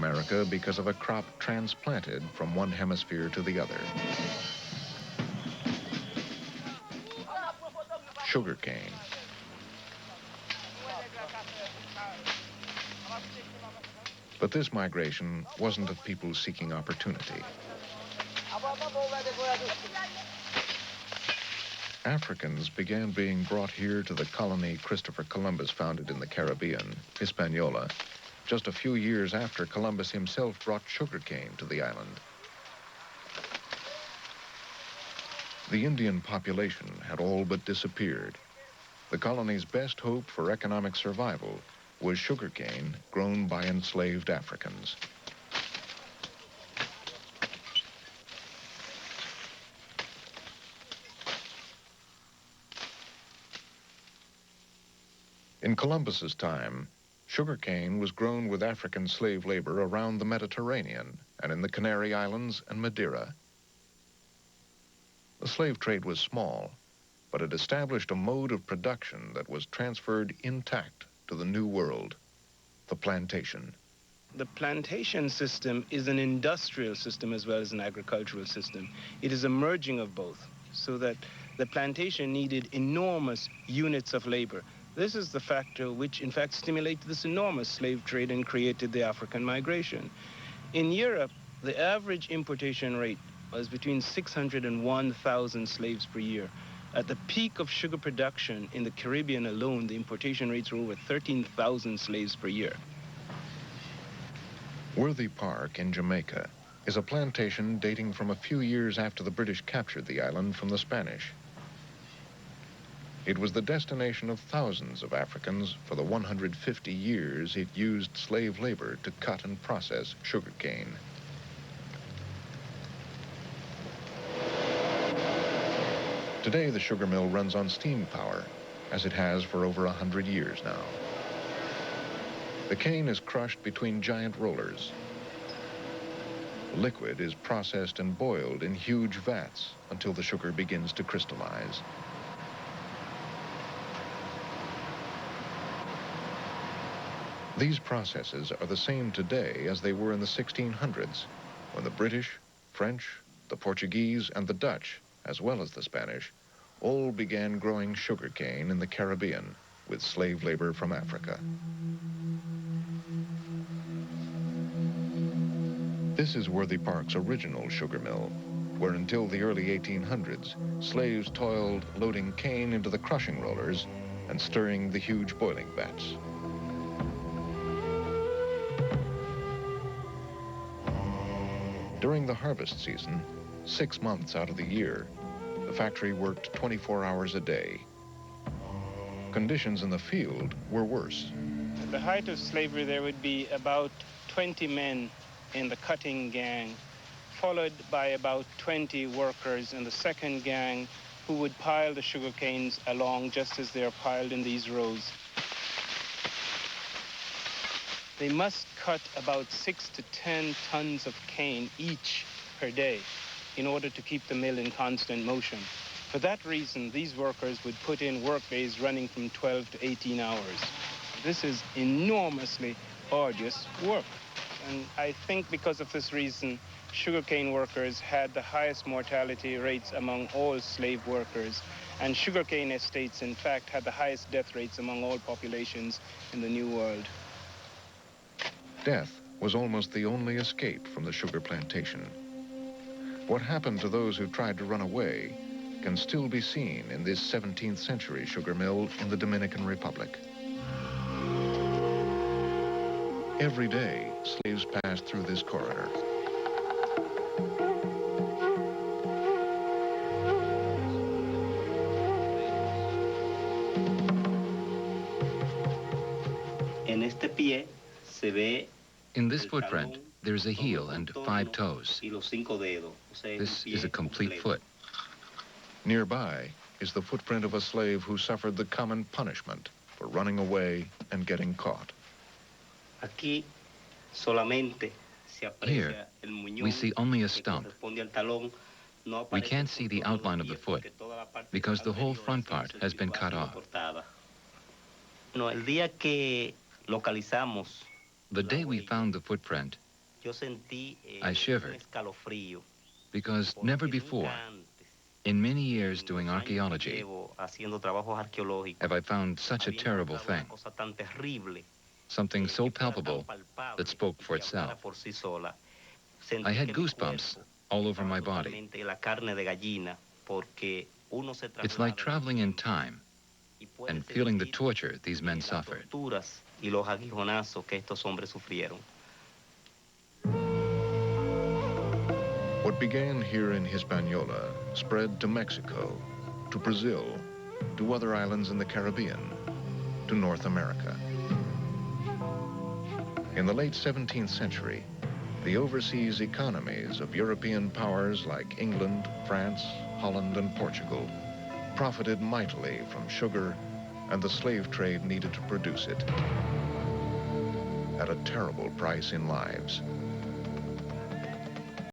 America because of a crop transplanted from one hemisphere to the other. Sugarcane. But this migration wasn't of people seeking opportunity. Africans began being brought here to the colony Christopher Columbus founded in the Caribbean, Hispaniola, just a few years after Columbus himself brought sugarcane to the island. The Indian population had all but disappeared. The colony's best hope for economic survival was sugarcane grown by enslaved Africans. In Columbus's time, sugarcane was grown with African slave labor around the Mediterranean and in the Canary Islands and Madeira. The slave trade was small, but it established a mode of production that was transferred intact to the New World, the plantation. The plantation system is an industrial system as well as an agricultural system. It is a merging of both, so that the plantation needed enormous units of labor. This is the factor which, in fact, stimulated this enormous slave trade and created the African migration. In Europe, the average importation rate was between 600 and 1,000 slaves per year. At the peak of sugar production in the Caribbean alone, the importation rates were over 13,000 slaves per year. Worthy Park in Jamaica is a plantation dating from a few years after the British captured the island from the Spanish. It was the destination of thousands of Africans for the 150 years it used slave labor to cut and process sugarcane. Today, the sugar mill runs on steam power, as it has for over 100 years now. The cane is crushed between giant rollers. The liquid is processed and boiled in huge vats until the sugar begins to crystallize. These processes are the same today as they were in the 1600s, when the British, French, the Portuguese, and the Dutch, as well as the Spanish, all began growing sugarcane in the Caribbean with slave labor from Africa. This is Worthy Park's original sugar mill, where until the early 1800s, slaves toiled loading cane into the crushing rollers and stirring the huge boiling vats. During the harvest season, 6 months out of the year, the factory worked 24 hours a day. Conditions in the field were worse. At the height of slavery, there would be about 20 men in the cutting gang, followed by about 20 workers in the second gang who would pile the sugar canes along just as they are piled in these rows. They must cut about 6 to 10 tons of cane each per day in order to keep the mill in constant motion. For that reason, these workers would put in work days running from 12 to 18 hours. This is enormously arduous work. And I think because of this reason, sugarcane workers had the highest mortality rates among all slave workers. And sugarcane estates, in fact, had the highest death rates among all populations in the New World. Death was almost the only escape from the sugar plantation. What happened to those who tried to run away can still be seen in this 17th century sugar mill in the Dominican Republic. Every day, slaves passed through this corridor. In this footprint, there's a heel and 5 toes. This is a complete foot. Nearby is the footprint of a slave who suffered the common punishment for running away and getting caught. Here, we see only a stump. We can't see the outline of the foot because the whole front part has been cut off. The day we found the footprint, I shivered because never before, in many years doing archaeology, have I found such a terrible thing, something so palpable that spoke for itself. I had goosebumps all over my body. It's like traveling in time and feeling the torture these men suffered. What began here in Hispaniola spread to Mexico, to Brazil, to other islands in the Caribbean, to North America. In the late 17th century, the overseas economies of European powers like England, France, Holland, and Portugal profited mightily from sugar and the slave trade needed to produce it, at a terrible price in lives.